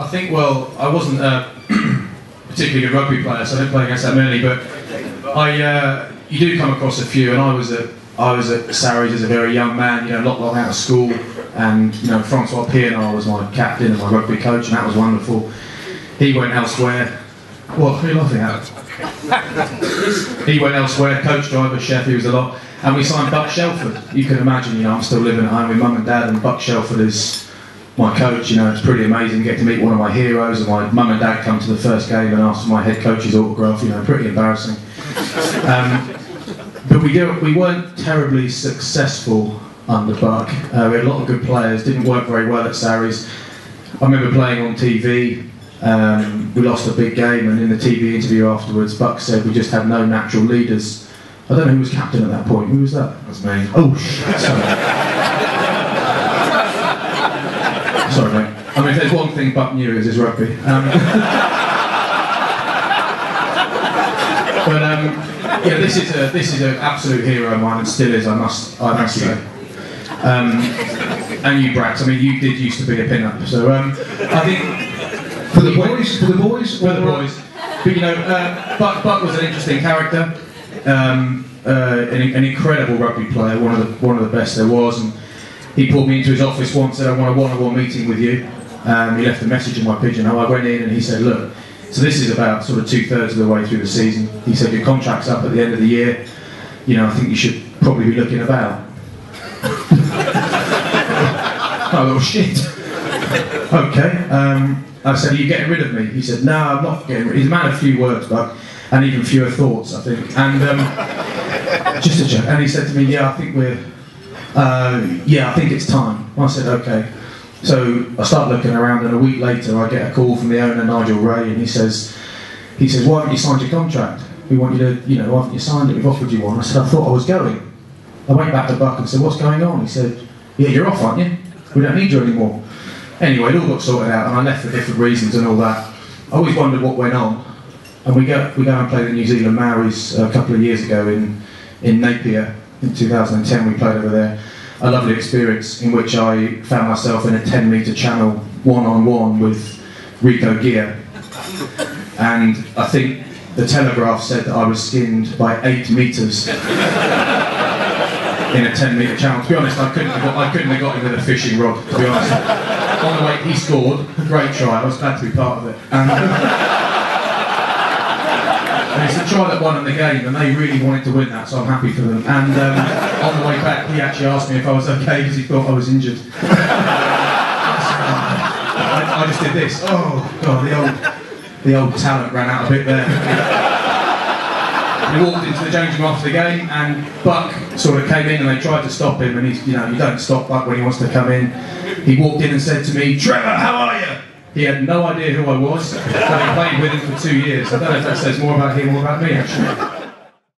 I think, well, I wasn't a particularly good rugby player, so I didn't play against that many, but you do come across a few, and I was at Sarries as a very young man, not long out of school, and Francois Pienaar was my captain and my rugby coach, and that was wonderful. He went elsewhere. What? Who are you laughing at? He went elsewhere, coach, driver, chef, he was a lot, and we signed Buck Shelford. You can imagine, I'm still living at home with mum and dad, and Buck Shelford is my coach. It's pretty amazing to get to meet one of my heroes, and my mum and dad come to the first game and ask for my head coach's autograph. Pretty embarrassing. But we weren't terribly successful under Buck. We had a lot of good players, didn't work very well at Sarries. I remember playing on TV. We lost a big game, and in the TV interview afterwards, Buck said we just had no natural leaders. I don't know who was captain at that point. Who was that? That was me. Oh, shit. Sorry, mate. I mean, if there's one thing Buck knew, it was his rugby. Yeah, this is an absolute hero of mine, and still is. I must say. And you, Brax. I mean, you did used to be a pin-up. So I think for the boys. But Buck was an interesting character, an incredible rugby player, one of the best there was. And he pulled me into his office once and said, "I want a one-on-one meeting with you." He left a message in my pigeonhole. I went in and he said, "Look, so this is about sort of 2/3 of the way through the season." He said, "Your contract's up at the end of the year. I think you should probably be looking about." Oh, little shit. Okay. I said, "Are you getting rid of me?" He said, "No, I'm not getting rid of you." He's a man of few words, Buck, and even fewer thoughts, I think. And just a joke. And he said to me, "Yeah, I think I think it's time." I said, "Okay." So I start looking around, and a week later I get a call from the owner, Nigel Ray, and he says, "Why haven't you signed your contract? We want you to, why haven't you signed it? We've offered you one." I said, "I thought I was going." I went back to Buck and said, "What's going on?" He said, "Yeah, you're off, aren't you? We don't need you anymore." Anyway, it all got sorted out, and I left for different reasons and all that. I always wondered what went on, and we go and play the New Zealand Maoris a couple of years ago in Napier in 2010. We played over there. A lovely experience in which I found myself in a 10-metre channel one-on-one with Rico Gear, and I think the Telegraph said that I was skinned by 8 metres in a 10-metre channel. To be honest, I couldn't have got him with a fishing rod, to be honest. On the way, he scored, a great try, I was glad to be part of it. And it's the try that won in the game, and they really wanted to win that, so I'm happy for them. And on the way back, he actually asked me if I was okay, because he thought I was injured. I just did this. Oh, God, the old talent ran out a bit there. He walked into the changing room after the game, and Buck sort of came in, and they tried to stop him, and you don't stop Buck when he wants to come in. He walked in and said to me, "Trevor, how are you?" He had no idea who I was, but he played with him for 2 years. I don't know if that says more about him or about me, actually.